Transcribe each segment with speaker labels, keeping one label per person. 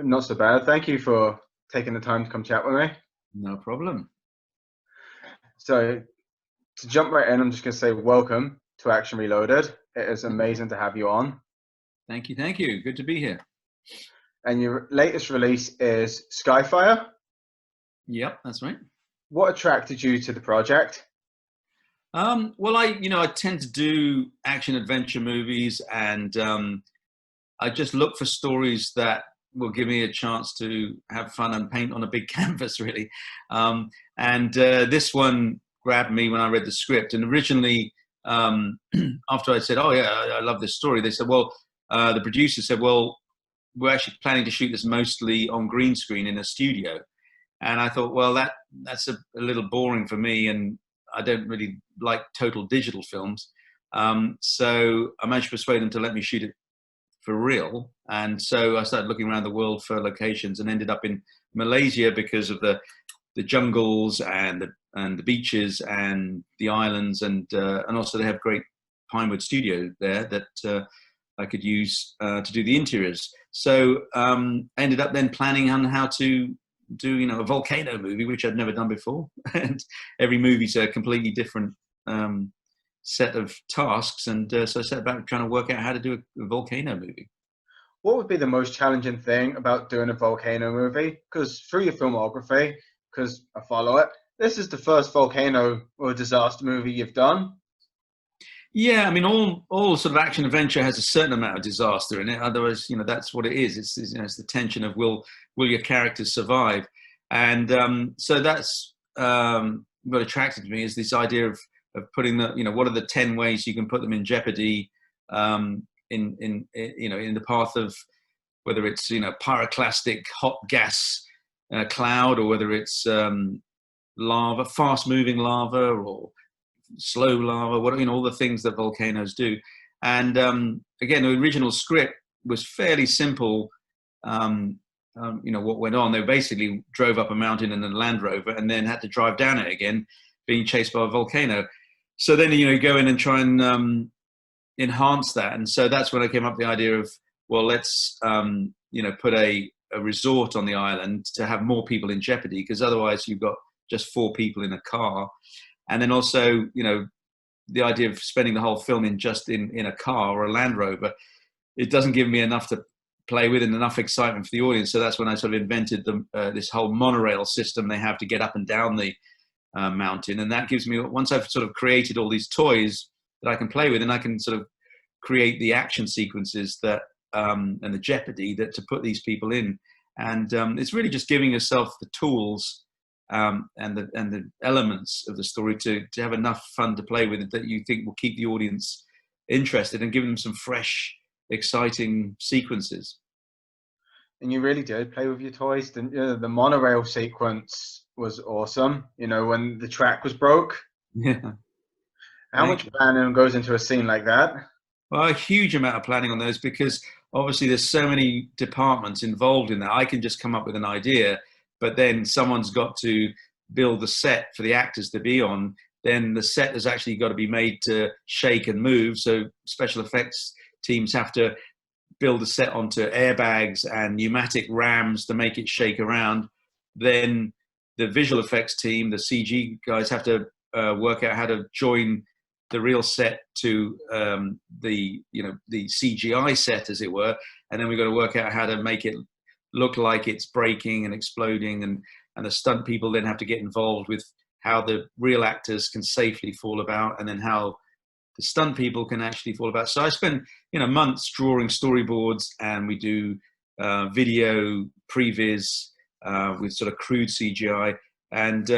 Speaker 1: Not so bad. Thank you for taking the time to come chat with me.
Speaker 2: No problem.
Speaker 1: So, to jump right in, I'm just going to say welcome to Action Reloaded. It is amazing to have you on.
Speaker 2: Thank you. Thank you. Good to be here.
Speaker 1: And your latest release is Skyfire.
Speaker 2: Yep, that's right.
Speaker 1: What attracted you to the project?
Speaker 2: Well, I tend to do action adventure movies, and I just look for stories that will give me a chance to have fun and paint on a big canvas, really. And this one grabbed me when I read the script. And originally, after I said, "Oh yeah, I love this story," they said, "Well," the producer said, "Well, we're actually planning to shoot this mostly on green screen in a studio." And I thought, well, that's a little boring for me, and I don't really like total digital films. So I managed to persuade them to let me shoot it for real. And so I started looking around the world for locations and ended up in Malaysia because of the jungles and the beaches and the islands, and also they have great pinewood studio there that I could use to do the interiors. So I ended up then planning on how to do a volcano movie, which I'd never done before. And every movie's a completely different set of tasks, and so I set about trying to work out how to do a volcano movie.
Speaker 1: What would be the most challenging thing about doing a volcano movie? Because through your filmography, because I follow it, this is the first volcano or disaster movie you've done.
Speaker 2: Yeah, I mean, all sort of action adventure has a certain amount of disaster in it. Otherwise, that's what it is. It's it's the tension of will your characters survive, and so that's what attracted me is this idea of putting what are the 10 ways you can put them in jeopardy in the path of whether it's pyroclastic hot gas cloud, or whether it's lava, fast moving lava, or slow lava, all the things that volcanoes do. And again, the original script was fairly simple. What went on, they basically drove up a mountain in a Land Rover and then had to drive down it again, being chased by a volcano. So then you go in and try and enhance that. And so that's when I came up with the idea of, well, let's put a resort on the island to have more people in jeopardy, because otherwise you've got just 4 people in a car. And then also, the idea of spending the whole film in a car or a Land Rover, it doesn't give me enough to play with and enough excitement for the audience. So that's when I sort of invented this whole monorail system they have to get up and down the mountain. And that gives me, once I've sort of created all these toys that I can play with, and I can sort of create the action sequences that and the jeopardy that to put these people in. And it's really just giving yourself the tools and the elements of the story to have enough fun to play with it that you think will keep the audience interested and give them some fresh, exciting sequences.
Speaker 1: And you really did play with your toys, didn't you? The monorail sequence was awesome. When the track was broke.
Speaker 2: Yeah.
Speaker 1: How much planning goes into a scene like that?
Speaker 2: Well, a huge amount of planning on those, because obviously there's so many departments involved in that. I can just come up with an idea, but then someone's got to build the set for the actors to be on. Then the set has actually got to be made to shake and move. So special effects teams have to build a set onto airbags and pneumatic rams to make it shake around. Then the visual effects team, the CG guys, have to work out how to join the real set to the CGI set, as it were. And then we've got to work out how to make it look like it's breaking and exploding, and the stunt people then have to get involved with how the real actors can safely fall about, and then how the stunt people can actually fall about. So I spend months drawing storyboards, and we do video previs with sort of crude CGI, and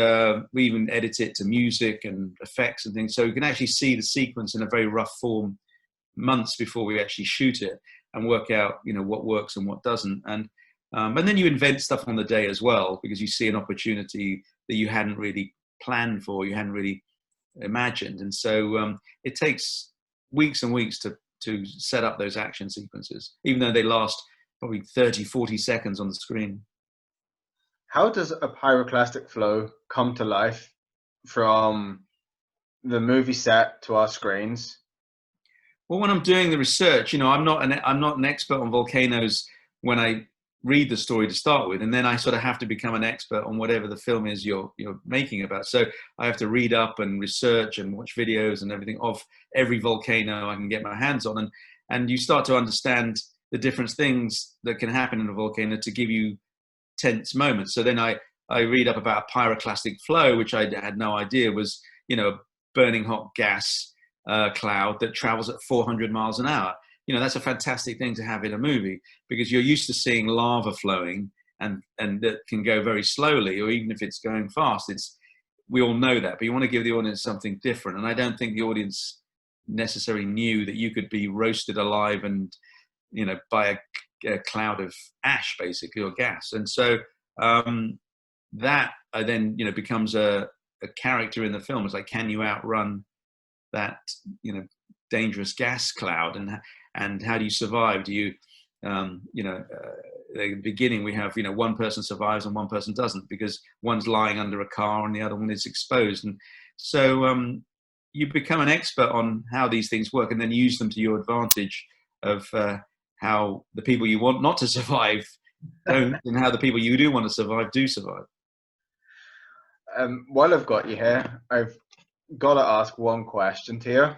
Speaker 2: we even edit it to music and effects and things, so we can actually see the sequence in a very rough form months before we actually shoot it, and work out what works and what doesn't. And then you invent stuff on the day as well, because you see an opportunity that you hadn't really planned for, you hadn't really imagined. And so it takes weeks and weeks to set up those action sequences, even though they last probably 30-40 seconds on the screen.
Speaker 1: How does a pyroclastic flow come to life from the movie set to our screens?
Speaker 2: Well, when I'm doing the research, I'm not an expert on volcanoes when I read the story to start with, and then I sort of have to become an expert on whatever the film is you're making about. So I have to read up and research and watch videos and everything of every volcano I can get my hands on, and you start to understand the different things that can happen in a volcano to give you tense moments. So then I read up about pyroclastic flow, which I had no idea was, you know, a burning hot gas cloud that travels at 400 miles an hour. You know, that's a fantastic thing to have in a movie, because you're used to seeing lava flowing and that can go very slowly, or even if it's going fast, we all know that, but you want to give the audience something different. And I don't think the audience necessarily knew that you could be roasted alive and, you know, by a cloud of ash, basically, or gas. And so that then, you know, becomes a character in the film. It's like, can you outrun that, you know, dangerous gas cloud, and how do you survive? Do you, you know, at the beginning we have, you know, one person survives and one person doesn't, because one's lying under a car and the other one is exposed. And so you become an expert on how these things work, and then use them to your advantage of how the people you want not to survive don't, and how the people you do want to survive do survive.
Speaker 1: While I've got you here, I've got to ask one question to you,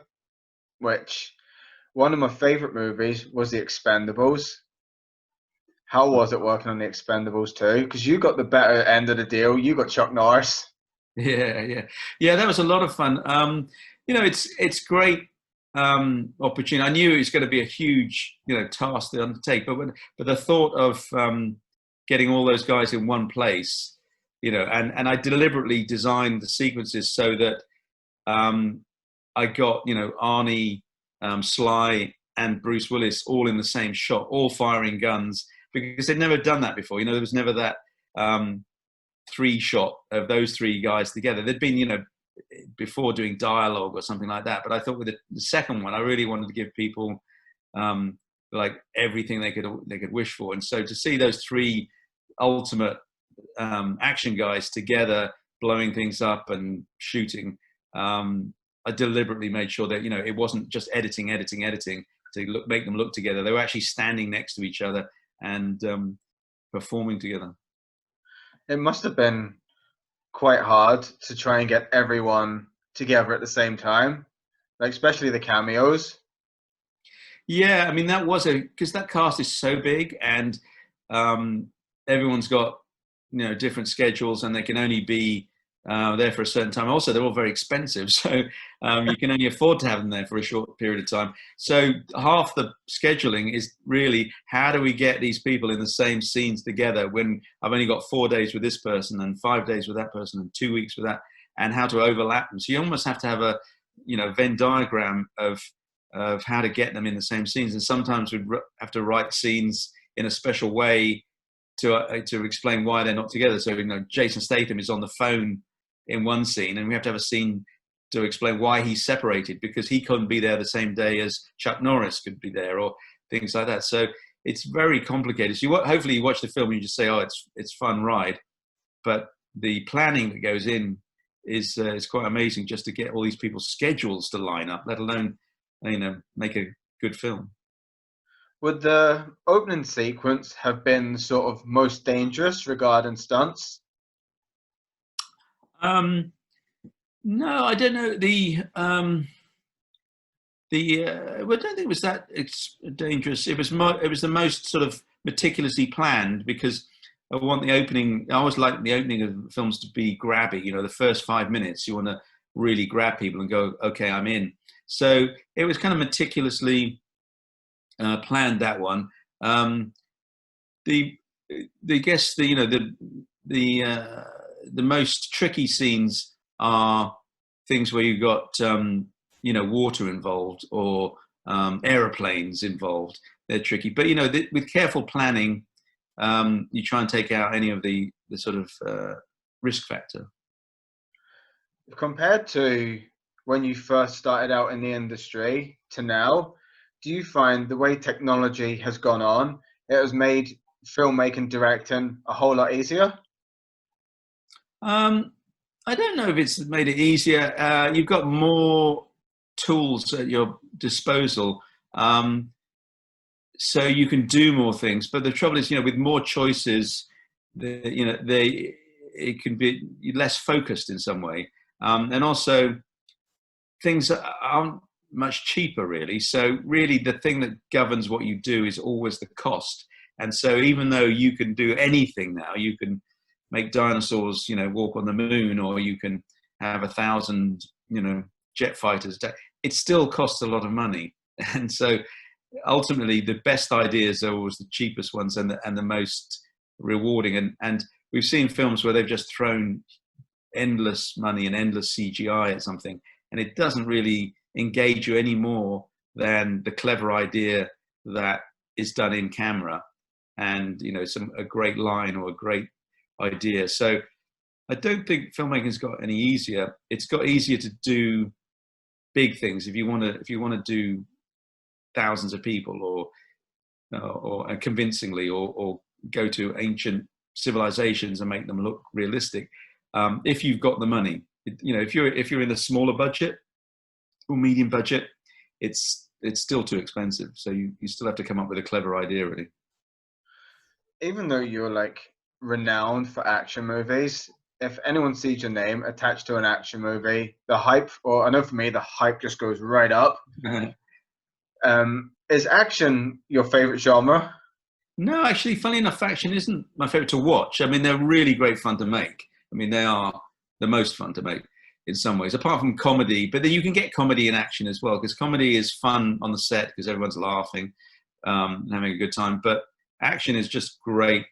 Speaker 1: which one of my favorite movies was The Expendables. How was it working on The Expendables too? Because you got the better end of the deal. You got Chuck Norris.
Speaker 2: Yeah. That was a lot of fun. You know, it's great opportunity. I knew it was going to be a huge, you know, task to undertake, but the thought of getting all those guys in one place, you know, and I deliberately designed the sequences so that I got, you know, Arnie, Sly, and Bruce Willis all in the same shot, all firing guns, because they'd never done that before. You know, there was never that 3-shot of those 3 guys together. They'd been, you know, before doing dialogue or something like that. But I thought with the second one, I really wanted to give people like everything they could wish for. And so to see those 3 ultimate action guys together, blowing things up and shooting, I deliberately made sure that, you know, it wasn't just editing to make them look together. They were actually standing next to each other and performing together.
Speaker 1: It must have been quite hard to try and get everyone together at the same time, like especially the cameos.
Speaker 2: Yeah, I mean, that was because that cast is so big, and everyone's got, you know, different schedules, and they can only be there for a certain time. Also, they're all very expensive, so you can only afford to have them there for a short period of time. So half the scheduling is really, how do we get these people in the same scenes together when I've only got 4 days with this person and 5 days with that person and 2 weeks with that, and how to overlap them. So you almost have to have a, you know, Venn diagram of how to get them in the same scenes. And sometimes we have to write scenes in a special way to explain why they're not together. So, you know, Jason Statham is on the phone in one scene, and we have to have a scene to explain why he's separated, because he couldn't be there the same day as Chuck Norris could be there, or things like that. So it's very complicated. So hopefully you watch the film and you just say, oh, it's fun ride. But the planning that goes in is quite amazing, just to get all these people's schedules to line up, let alone, you know, make a good film.
Speaker 1: Would the opening sequence have been sort of most dangerous regarding stunts?
Speaker 2: No, I don't know. Well, I don't think it was that dangerous. It was the most sort of meticulously planned, because I want the opening. I always like the opening of films to be grabby. You know, the first 5 minutes, you want to really grab people and go, okay, I'm in. So it was kind of meticulously planned, that one. The most tricky scenes are things where you've got you know, water involved, or aeroplanes involved. They're tricky, but you know, with careful planning, you try and take out any of the sort of risk factor.
Speaker 1: Compared to when you first started out in the industry to now, do you find the way technology has gone on, it has made filmmaking, directing a whole lot easier?
Speaker 2: I don't know if it's made it easier. You've got more tools at your disposal. so you can do more things. But the trouble is, with more choices, it can be less focused in some way, and also things aren't much cheaper really. So really, the thing that governs what you do is always the cost. And so even though you can do anything now, you can make dinosaurs, walk on the moon, or you can have 1,000, jet fighters. It still costs a lot of money, and so ultimately the best ideas are always the cheapest ones and the most rewarding. And we've seen films where they've just thrown endless money and endless CGI at something, and it doesn't really engage you any more than the clever idea that is done in camera, and a great line or a great idea. So I don't think filmmaking's got any easier. It's got easier to do big things if you want to do thousands of people or convincingly, or go to ancient civilizations and make them look realistic. If you've got the money, if you're in a smaller budget or medium budget, it's still too expensive. So you still have to come up with a clever idea, really.
Speaker 1: Even though you're like renowned for action movies, if anyone sees your name attached to an action movie, the hype, or I know for me, the hype just goes right up. Is action your favorite genre?
Speaker 2: No, actually, funny enough, action isn't my favorite to watch. I mean, they're really great fun to make. I mean, they are the most fun to make in some ways, apart from comedy. But then you can get comedy in action as well, because comedy is fun on the set because everyone's laughing and having a good time. But action is just great,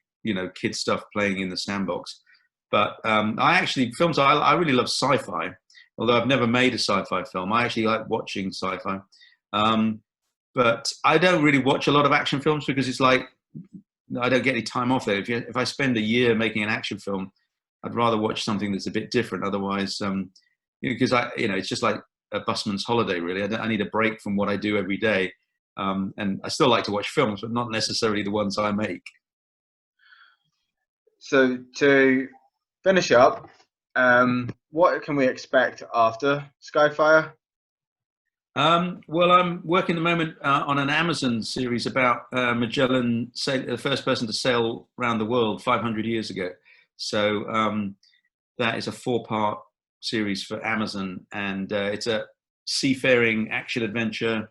Speaker 2: kid stuff playing in the sandbox. But I really love sci-fi, although I've never made a sci-fi film. I actually like watching sci-fi. But I don't really watch a lot of action films because it's like I don't get any time off there. If I spend a year making an action film, I'd rather watch something that's a bit different. Otherwise, because it's just like a busman's holiday, really. I need a break from what I do every day. And I still like to watch films, but not necessarily the ones I make.
Speaker 1: So to finish up, what can we expect after Skyfire?
Speaker 2: Well, I'm working at the moment on an Amazon series about Magellan, the first person to sail around the world 500 years ago. So that is a 4-part series for Amazon, and it's a seafaring action adventure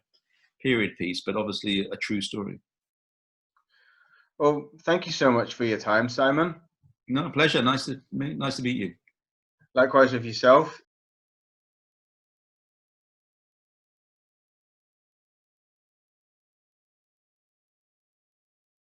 Speaker 2: period piece, but obviously a true story.
Speaker 1: Well, thank you so much for your time, Simon.
Speaker 2: No, pleasure. Nice to meet you.
Speaker 1: Likewise with yourself.